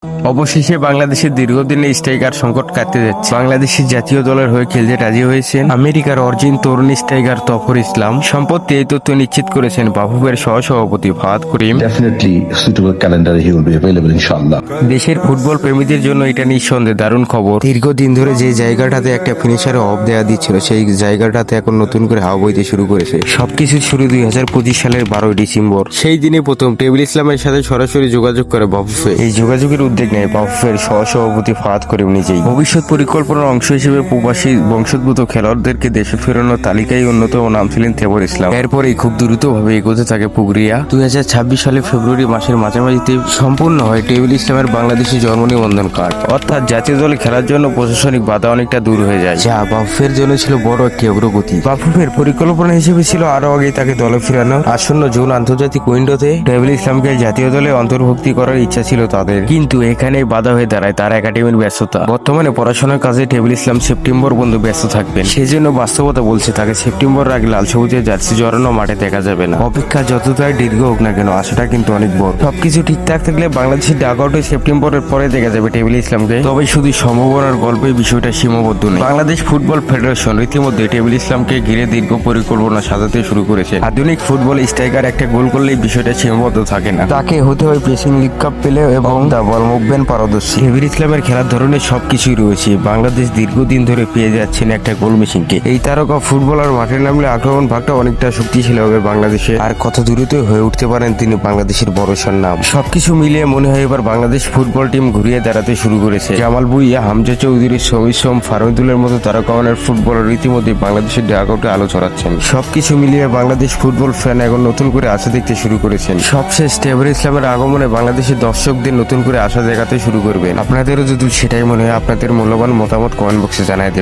অবশেষে বাংলাদেশের দীর্ঘদিনের স্ট্রাইকার সংকট কাটতে যাচ্ছে। বাংলাদেশের জাতীয় দলের হয়ে খেলতে রাজি হয়েছেন আমেরিকার অরিজিন তরুণ স্ট্রাইকার তফর ইসলাম। সম্প্রতি এই তথ্য নিশ্চিত করেছেন বাফুফের সহসভাপতি ফাহাদ করিম। Definitely suitable calendar he will be available inshallah. দেশের ফুটবল প্রেমীদের জন্য এটা নিঃসন্দেহে দারুণ খবর। দীর্ঘদিন ধরে যে জায়গাটাতে একটা ফিনিশারে অফ দেওয়া দিচ্ছিল, সেই জায়গাটাতে এখন নতুন করে হাওয়া বইতে শুরু করেছে। সবকিছু শুরু 2025 সালের 12 ডিসেম্বর। সেই দিনে প্রথম টেবিল ইসলামের সাথে সরাসরি যোগাযোগ করে বাফুফে। এই যোগাযোগের উদ্যোগ নেয় বাফুফের সহসভাপতি ফাহাদ করিম নিজেই। ভবিষ্যৎ পরিকল্পনার অংশ হিসেবে প্রবাসী বংশোদ্ভূত খেলোয়াড়দেরকে দেশে ফেরানোর তালিকায় অন্যতম নাম ছিলেন তফর ইসলাম। এরপরেই খুব দ্রুতভাবে এগোতে থাকে প্রক্রিয়া। 2026 সালে ফেব্রুয়ারি মাসের মাঝামাঝিতে সম্পূর্ণ হয় টেবিল ইসলামের বাংলাদেশি জন্ম নিবন্ধন কার্ড, অর্থাৎ জাতীয় দলে খেলার জন্য প্রশাসনিক বাধা অনেকটা দূর হয়ে যায়, যা বাফুফের জন্য ছিল বড় একটি অগ্রগতি। বাফুফের পরিকল্পনা হিসেবে ছিল আরো আগে তাকে দলে ফেরানো। আসন্ন জুন আন্তর্জাতিক উইন্ডোতে টেবিল ইসলামকে জাতীয় দলে অন্তর্ভুক্তি করার ইচ্ছা ছিল তাদের, কিন্তু এখানে বাধা হয়ে দাঁড়ায় তার একাডেমির ব্যস্ততা। বর্তমানে পড়াশোনার কাজে টেবিল ইসলাম সেপ্টেম্বর পর্যন্ত ব্যস্ত থাকবেন। সেজন্য বাস্তবতা বলছে তাকে সেপ্টেম্বর আগে লাল সবুজের জার্সি জড়ানো মাঠে দেখা যাবে না। অপেক্ষা যতটাই দীর্ঘ হোক না কেন, আশাটা কিন্তু অনেক বড়। সবকিছু ঠিকঠাক থাকলে বাংলাদেশের ডাকআউটে সেপ্টেম্বরের পরে দেখা যাবে টেবিল ইসলামকে। তবে শুধু সম্ভাবনার গল্পে বিষয়টা সীমাবদ্ধ নেই। বাংলাদেশ ফুটবল ফেডারেশন রীতিমধ্যে টেবিল ইসলামকে ঘিরে দীর্ঘ পরিকল্পনা সাজাতে শুরু করেছে। আধুনিক ফুটবল স্ট্রাইকার একটা গোল করলেই বিষয়টা সীমাবদ্ধ থাকে না, তাকে হতে হয় প্রেসিং, লিগ কাপ পেলে এবং দা বল মুভমেন্ট পারদর্শী। টেবিল ইসলামের খেলার ধরনের সবকিছুই রয়েছে। বাংলাদেশ দীর্ঘদিন ধরে পেয়ে যাচ্ছেন একটা গোল মেশিনকে। এই তারকা ফুটবলার মাঠে নামলে আক্রমণ ভাগটা অনেকটা শক্তিশালী হবে বাংলাদেশে, আর কত দ্রুত হয়ে উঠতে পারেন তিনি বাংলাদেশের ভরসার নাম। সবকিছু মিলিয়ে মনে হয় এবার বাংলাদেশ ফুটবল টিম ঘুরিয়ে দাঁড়াতে শুরু করেছে। জামাল ভুঁইয়া, হামজা চৌধুরী, সমীর সোম, ফারুদুলের মতো তারকামানের ফুটবলার রীতিমধ্যে বাংলাদেশের ডাকআউটে আলো ছড়াচ্ছেন। সবকিছু মিলিয়ে বাংলাদেশ ফুটবল ফ্যান এখন নতুন করে আশা দেখতে শুরু করেছেন। সবশেষ টেবিল ইসলামের আগমনে বাংলাদেশের দর্শকদের নতুন করে আশা দেখাতে শুরু করবেন। আপনাদেরও যদি সেটাই মনে হয়, আপনাদের মূল্যবান মতামত কমেন্ট বক্সে জানাই দেবেন।